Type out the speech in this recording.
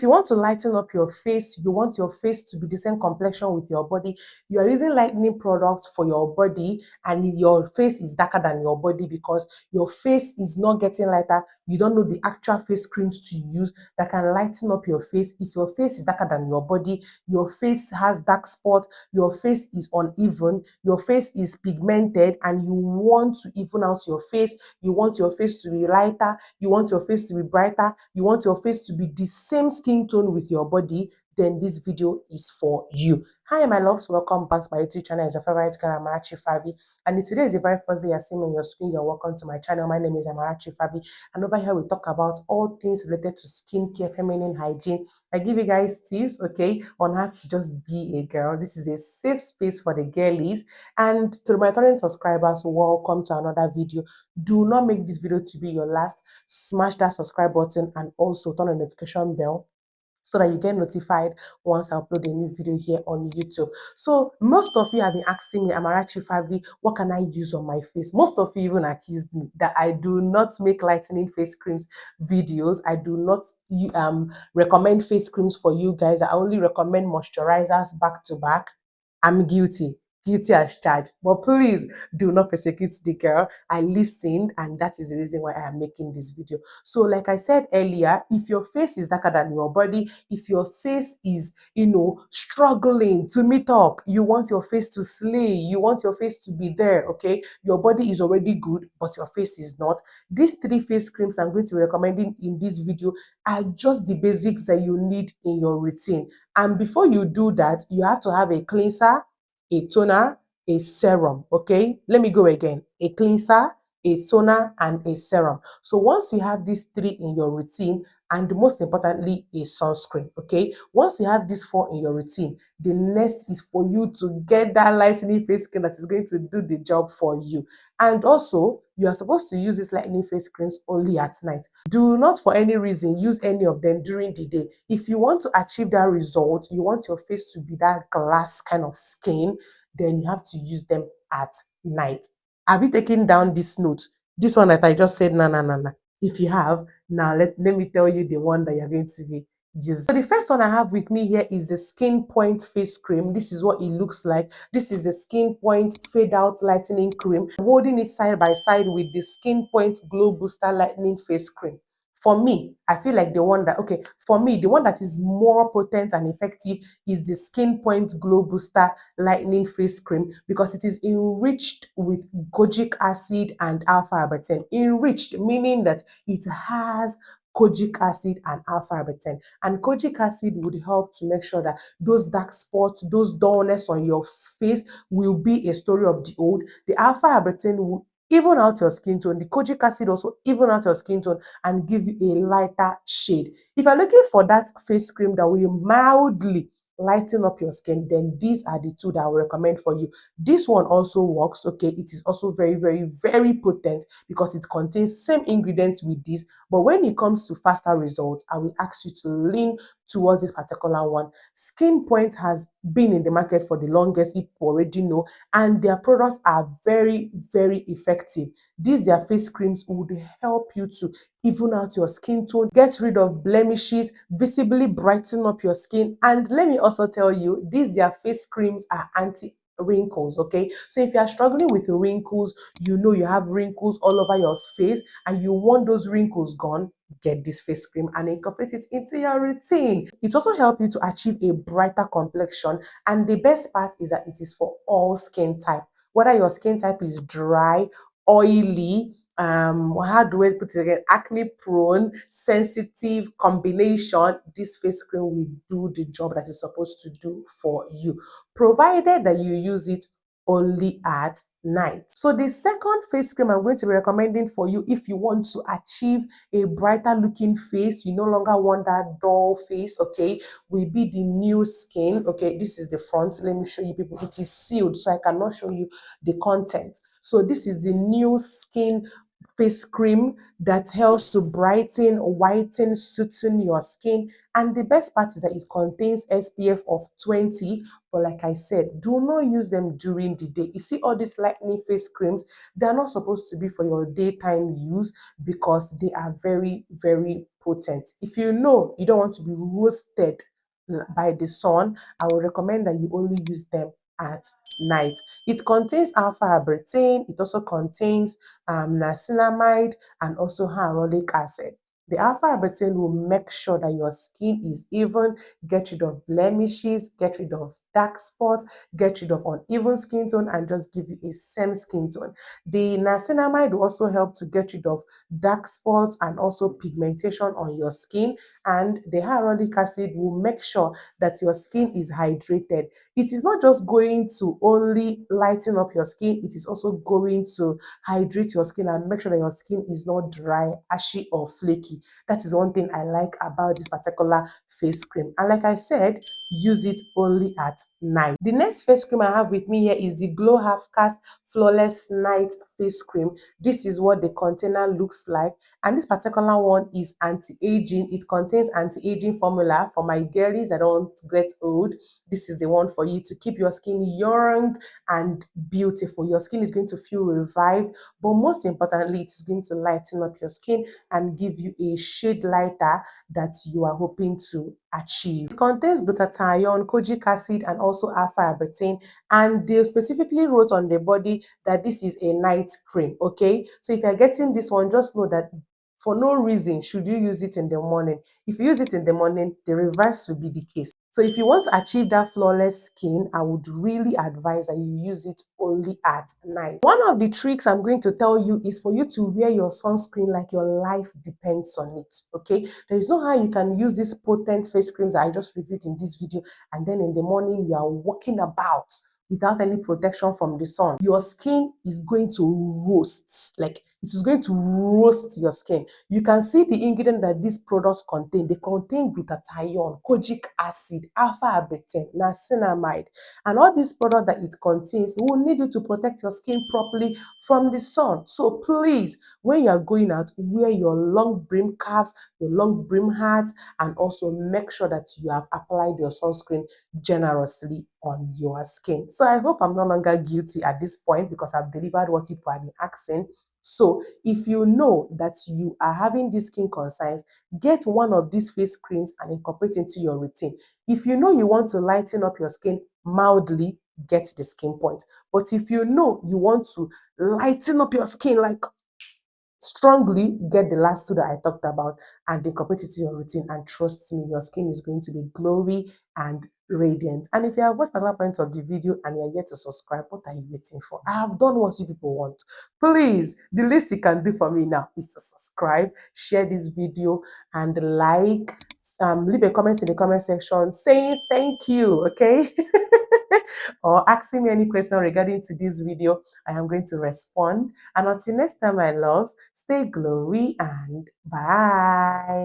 if you want to lighten up your face, you want your face to be the same complexion with your body, you are using lightening products for your body, and your face is darker than your body because your face is not getting lighter. You don't know the actual face creams to use that can lighten up your face. If your face is darker than your body, your face has dark spots, your face is uneven, your face is pigmented, and you want to even out your face, you want your face to be lighter, you want your face to be brighter, you want your face to be the same skin tone with your body, then this video is for you. Hi my loves, welcome back to my YouTube channel. It's your favorite girl, Amarachi Favy, and if today is the very first day you're seeing me on your screen, you're welcome to my channel. My name is Amarachi Favy, and over here we talk about all things related to skincare, feminine hygiene. I give you guys tips, okay, on how to just be a girl. This is a safe space for the girlies, and to my current subscribers, welcome to another video. Do not make this video to be your last. Smash that subscribe button and also turn on the notification bell so that you get notified once I upload a new video here on YouTube. So most of you have been asking me, Amarachi Favy, what can I use on my face? Most of you even accused me that I do not make lightening face creams videos. I do not recommend face creams for you guys. I only recommend moisturizers back to back. I'm guilty as charged, but please do not persecute the girl. I listened, and that is the reason why I am making this video. So like I said earlier, if your face is darker than your body, if your face is, struggling to meet up, you want your face to slay, you want your face to be there, okay, your body is already good but your face is not, these 3 face creams I'm going to be recommending in this video are just the basics that you need in your routine. And before you do that, you have to have a cleanser, a toner, a serum, okay? Let me go again. A cleanser, a toner, and a serum. So once you have these 3 in your routine, and most importantly, a sunscreen, okay? Once you have these 4 in your routine, the next is for you to get that lightening face cream that is going to do the job for you. And also, you are supposed to use these lightening face creams only at night. Do not for any reason use any of them during the day. If you want to achieve that result, you want your face to be that glass kind of skin, then you have to use them at night. Have you taken down this note? This one that I just said, na. If you have, now let me tell you the one that you're going to be using. So the first one I have with me here is the Skeen Point face cream. This is what it looks like. This is the Skeen Point fade out lightening cream. I'm holding it side by side with the Skeen Point glow booster lightening face cream. For me, I feel like the one that is more potent and effective is the Skeen Point Glow Booster Lightening Face Cream, because it is enriched with kojic acid and alpha-arbutin. Enriched, meaning that it has kojic acid and alpha-arbutin. And kojic acid would help to make sure that those dark spots, those dullness on your face will be a story of the old. The alpha-arbutin will even out your skin tone. The kojic acid also even out your skin tone and give you a lighter shade. If you're looking for that face cream that will mildly lighten up your skin, then these are the 2 that I will recommend for you. This one also works, okay? It is also very, very, very potent because it contains same ingredients with this. But when it comes to faster results, I will ask you to lean towards this particular one. Skeen Point has been in the market for the longest, you already know, and their products are very, very effective. These their face creams would help you to even out your skin tone, get rid of blemishes, visibly brighten up your skin. And let me also tell you, these their face creams are anti-wrinkles, okay? So if you are struggling with wrinkles, you have wrinkles all over your face and you want those wrinkles gone, get this face cream and incorporate it into your routine. It also helps you to achieve a brighter complexion, and the best part is that it is for all skin type. Whether your skin type is dry, oily, how do I put it again, acne prone, sensitive, combination, this face cream will do the job that it's supposed to do for you, provided that you use it only at night. So the second face cream I'm going to be recommending for you if you want to achieve a brighter looking face, you no longer want that dull face, okay, will be the new Skeen. Okay, this is the front. Let me show you people. It is sealed, so I cannot show you the content. So this is the new Skeen face cream that helps to brighten, whiten, sooten your skin. And the best part is that it contains SPF of 20. But like I said, do not use them during the day. You see all these lightening face creams, they're not supposed to be for your daytime use because they are very, very potent. If you know you don't want to be roasted by the sun, I would recommend that you only use them at night. It contains alpha arbutin, it also contains niacinamide and also hyaluronic acid. The alpha arbutin will make sure that your skin is even, get rid of blemishes, get rid of dark spots, get rid of uneven skin tone, and just give you a same skin tone. The niacinamide will also help to get rid of dark spots and also pigmentation on your skin, and the hyaluronic acid will make sure that your skin is hydrated. It is not just going to only lighten up your skin, it is also going to hydrate your skin and make sure that your skin is not dry, ashy, or flaky. That is one thing I like about this particular face cream. And like I said, use it only at night. The next face cream I have with me here is the Glow Half Cast Flawless Night Face Cream. This is what the container looks like, and this particular one is anti-aging. It contains anti-aging formula for my girlies that don't get old. This is the one for you to keep your skin young and beautiful. Your skin is going to feel revived, but most importantly, it is going to lighten up your skin and give you a shade lighter that you are hoping to achieve. It contains glutathione, kojic acid, and also alpha arbutin, and they specifically wrote on the body that this is a night cream. Okay, so if you're getting this one, just know that for no reason should you use it in the morning. If you use it in the morning, the reverse will be the case. So if you want to achieve that flawless skin, I would really advise that you use it only at night. One of the tricks I'm going to tell you is for you to wear your sunscreen like your life depends on it, okay? There is no how you can use these potent face creams I just reviewed in this video, and then in the morning you are walking about without any protection from the sun. Your skin is going to roast, like it is going to roast your skin. You can see the ingredient that these products contain. They contain glutathione, kojic acid, alpha arbutin, niacinamide, and all these products that it contains will need you to protect your skin properly from the sun. So please, when you are going out, wear your long brim caps, your long brim hats, and also make sure that you have applied your sunscreen generously on your skin. So I hope I'm no longer guilty at this point because I've delivered what people have been asking. So if you know that you are having these skin concerns, get one of these face creams and incorporate into your routine. If you know you want to lighten up your skin mildly, get the Skin Point. But if you know you want to lighten up your skin like strongly, get the last two that I talked about and incorporate it to your routine, and trust me, your skin is going to be glowy and radiant. And if you have watched another point of the video and you're yet to subscribe, what are you waiting for? I have done what you people want. Please, the least you can do for me now is to subscribe, share this video, and like. Leave a comment in the comment section saying thank you, okay? Or asking me any question regarding to this video. I am going to respond. And until next time, my loves, stay glowy and bye.